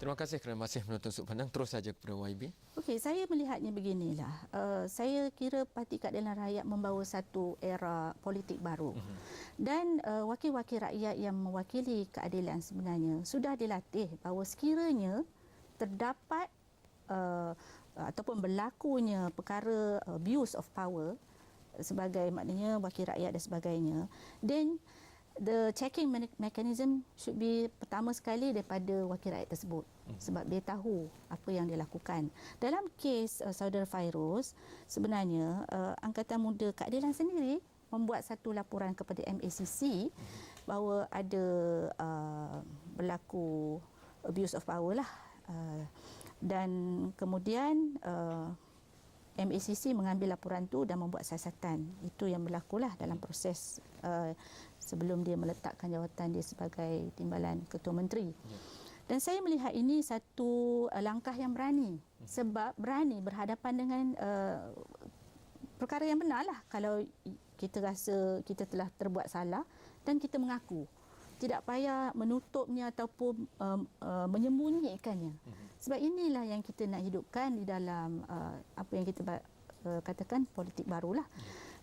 Terima kasih kerana masih menonton Sudut Pandang. Terus saja kepada YB. Okey, saya melihatnya beginilah. Saya kira Parti Keadilan Rakyat membawa satu era politik baru. Dan wakil-wakil rakyat yang mewakili keadilan sebenarnya sudah dilatih bahawa sekiranya terdapat ataupun berlakunya perkara abuse of power sebagai maknanya wakil rakyat dan sebagainya, then the checking mechanism should be pertama sekali daripada wakil rakyat tersebut, sebab dia tahu apa yang dia lakukan. Dalam kes saudara Fairuz, sebenarnya Angkatan Muda Keadilan sendiri membuat satu laporan kepada MACC bahawa ada berlaku abuse of power lah, dan kemudian MACC mengambil laporan tu dan membuat siasatan. Itu yang berlakulah dalam proses sebelum dia meletakkan jawatan dia sebagai timbalan Ketua Menteri. Dan saya melihat ini satu langkah yang berani, sebab berani berhadapan dengan perkara yang benar lah. Kalau kita rasa kita telah terbuat salah dan kita mengaku, tidak payah menutupnya ataupun menyembunyikannya. Sebab inilah yang kita nak hidupkan di dalam apa yang kita katakan politik barulah.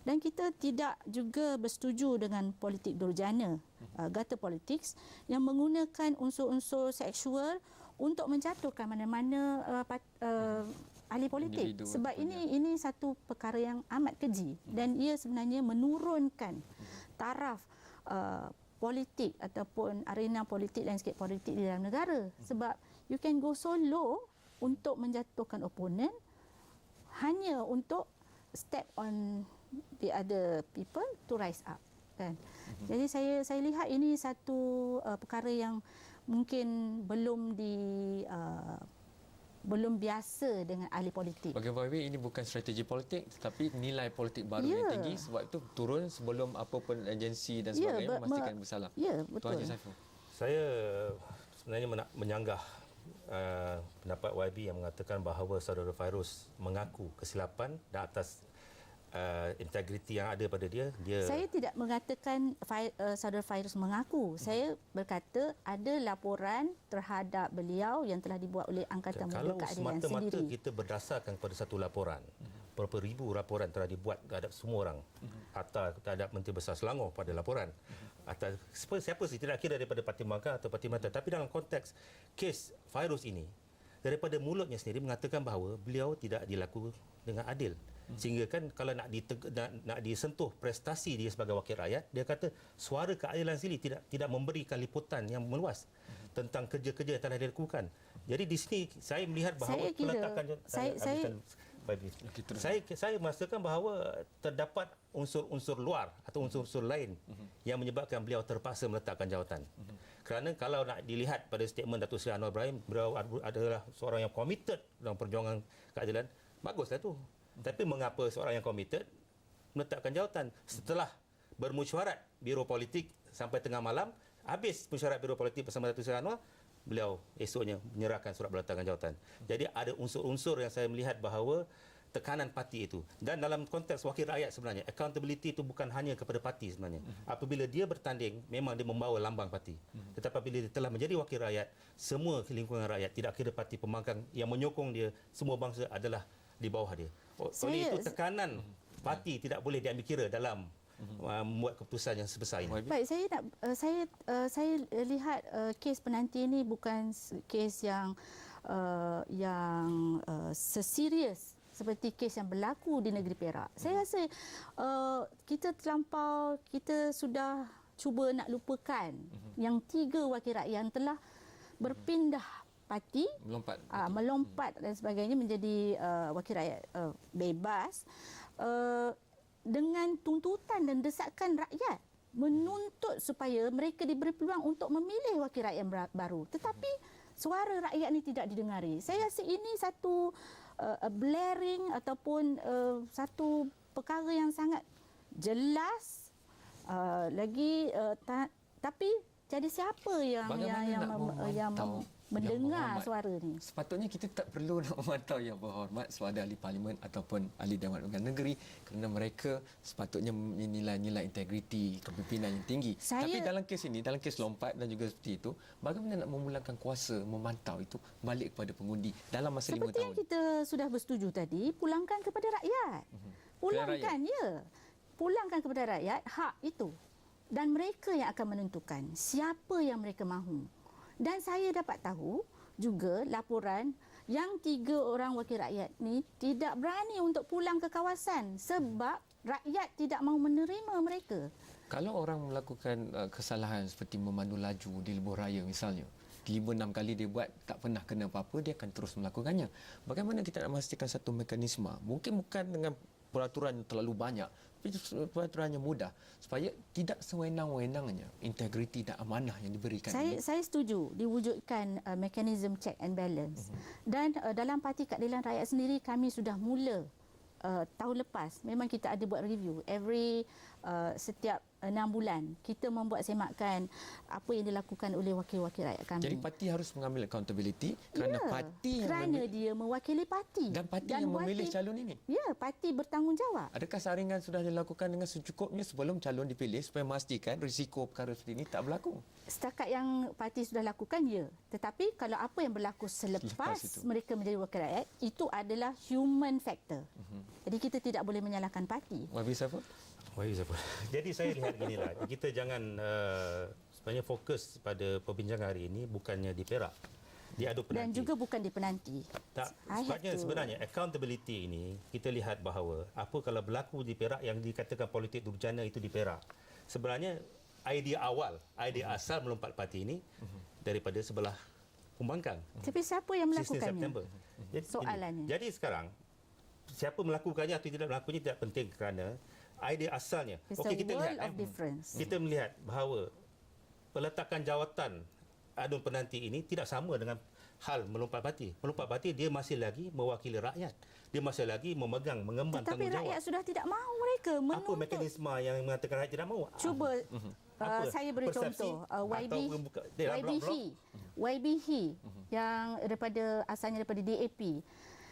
Dan kita tidak juga bersetuju dengan politik durjana, gutter politics, yang menggunakan unsur-unsur seksual untuk menjatuhkan mana-mana ahli politik. Individu. Sebab ini satu perkara yang amat keji, dan ia sebenarnya menurunkan taraf politik ataupun arena politik, landscape politik di dalam negara. Sebab you can go so low untuk menjatuhkan oponen hanya untuk step on the other people to rise up, kan. Jadi saya lihat ini satu perkara yang mungkin belum biasa dengan ahli politik. Bagi YB, ini bukan strategi politik tetapi nilai politik baru yang tinggi, sebab itu turun sebelum apa pun agensi dan sebagainya memastikan bersalah. Ya, betul. Tuan Haji Saiful. Saya sebenarnya menyanggah pendapat YB yang mengatakan bahawa saudara Fairuz mengaku kesilapan dan atas integriti yang ada pada dia. Saya tidak mengatakan saudara Fairuz mengaku. Saya berkata ada laporan terhadap beliau yang telah dibuat oleh Angkatan Muda Keadilan sendiri. Kalau semata-mata kita berdasarkan kepada satu laporan, berapa ribu laporan telah dibuat terhadap semua orang, atau terhadap Menteri Besar Selangor pada laporan, atau siapa sih, tidak kira daripada Parti Membangkang atau Parti Mata, tapi dalam konteks kes Fairuz ini, daripada mulutnya sendiri mengatakan bahawa beliau tidak dilaku dengan adil. Sehingga kan kalau nak disentuh prestasi dia sebagai wakil rakyat, dia kata suara keadilan sendiri tidak memberikan liputan yang meluas tentang kerja-kerja yang telah dilakukan. Jadi di sini saya melihat bahawa saya merasakan bahawa terdapat unsur-unsur luar atau unsur-unsur lain yang menyebabkan beliau terpaksa meletakkan jawatan. Kerana kalau nak dilihat pada statement Datuk Seri Anwar Ibrahim, beliau adalah seorang yang committed dalam perjuangan keadilan. Baguslah tu. Tapi mengapa seorang yang komited meletakkan jawatan setelah bermesyuarat Biro Politik sampai tengah malam, habis mesyuarat Biro Politik bersama Datuk Seri Anwar, beliau esoknya menyerahkan surat meletakkan jawatan. Jadi ada unsur-unsur yang saya melihat bahawa tekanan parti itu. Dan dalam konteks wakil rakyat sebenarnya, accountability itu bukan hanya kepada parti sebenarnya. Apabila dia bertanding, memang dia membawa lambang parti. Tetapi apabila dia telah menjadi wakil rakyat, semua lingkungan rakyat, tidak kira parti pembangkang yang menyokong dia, semua bangsa adalah di bawah dia. Oleh itu tekanan parti tidak boleh diambil kira dalam membuat keputusan yang sebesar ini. Baik, saya lihat kes penanti ini bukan kes yang seserius seperti kes yang berlaku di negeri Perak. Saya rasa kita sudah cuba nak lupakan yang 3 wakil rakyat yang telah berpindah parti, melompat dan sebagainya menjadi wakil rakyat bebas, dengan tuntutan dan desakan rakyat menuntut supaya mereka diberi peluang untuk memilih wakil rakyat yang baru. Tetapi suara rakyat ini tidak didengari. Saya rasa ini satu blaring ataupun satu perkara yang sangat jelas, tapi jadi siapa yang mendengar suara ni. Sepatutnya kita tak perlu nak memantau Yang Berhormat sama ada ahli parlimen ataupun ahli Dewan Undangan Negeri, kerana mereka sepatutnya menilai-nilai integriti kepimpinan yang tinggi. Tapi dalam kes ini, dalam kes lompat dan juga seperti itu, bagaimana nak memulangkan kuasa memantau itu balik kepada pengundi dalam masa 5 tahun? Seperti yang kita sudah bersetuju tadi, pulangkan kepada rakyat. Pulangkan, ya. Pulangkan kepada rakyat hak itu. Dan mereka yang akan menentukan siapa yang mereka mahu. Dan saya dapat tahu juga laporan yang 3 orang wakil rakyat ni tidak berani untuk pulang ke kawasan sebab rakyat tidak mahu menerima mereka. Kalau orang melakukan kesalahan seperti memandu laju di lebuh raya misalnya, 5-6 kali dia buat tak pernah kena apa-apa, dia akan terus melakukannya. Bagaimana kita nak memastikan satu mekanisme? Mungkin bukan dengan peraturan yang terlalu banyak, tapi peraturan yang mudah supaya tidak sewenang-wenangnya integriti dan amanah yang diberikan. Saya setuju diwujudkan mekanisme check and balance. Dan dalam Parti Keadilan Rakyat sendiri kami sudah mula tahun lepas memang kita ada buat review setiap 6 bulan kita membuat semakan apa yang dilakukan oleh wakil-wakil rakyat kami. Jadi parti harus mengambil accountability kerana parti yang dia mewakili parti dan parti yang memilih calon ini. Ya, parti bertanggungjawab. Adakah saringan sudah dilakukan dengan secukupnya sebelum calon dipilih supaya memastikan risiko perkara seperti ini tak berlaku? Setakat yang parti sudah lakukan, ya. Tetapi kalau apa yang berlaku selepas mereka menjadi wakil rakyat, itu adalah human factor. Jadi kita tidak boleh menyalahkan parti. Wabi Saiful? Jadi saya lihat ginilah, kita jangan sebenarnya fokus pada perbincangan hari ini bukannya di Perak, di adu penanti. Dan juga bukan di penanti. Tak, sebabnya sebenarnya accountability ini kita lihat bahawa apa kalau berlaku di Perak yang dikatakan politik durjana itu di Perak. Sebenarnya idea awal, idea asal melompat parti ini daripada sebelah pembangkang. Tapi siapa yang melakukannya? September. Jadi, soalannya. Jadi sekarang siapa melakukannya atau tidak melakukannya tidak penting kerana idea asalnya. Okey, kita lihat kita melihat bahawa peletakan jawatan adu penanti ini tidak sama dengan hal melompat parti. Melompat parti dia masih lagi mewakili rakyat. Dia masih lagi memegang, mengemban tanggungjawab. Tetapi rakyat sudah tidak mahu mereka menuntut. Apa mekanisme yang mengatakan rakyat tidak mahu? Cuba saya beri contoh. YB He yang asalnya daripada DAP.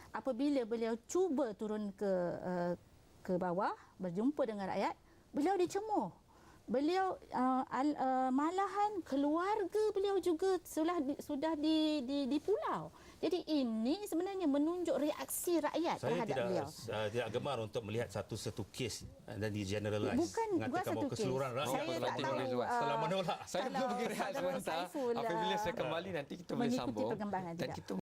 Apabila beliau cuba turun ke bawah berjumpa dengan rakyat, beliau dicemuh. Beliau malahan keluarga beliau juga sudah di pulau. Jadi ini sebenarnya menunjuk reaksi rakyat terhadap beliau. Saya tidak gemar untuk melihat satu kes dan di generalize. Bukan satu kes. Keseluruhan rakyat. Saya tak tahu. Setelah menolak. Saya perlu pergi rehat sebentar. Apabila saya kembali nanti kita boleh sambung. Mengikuti perkembangan dan kita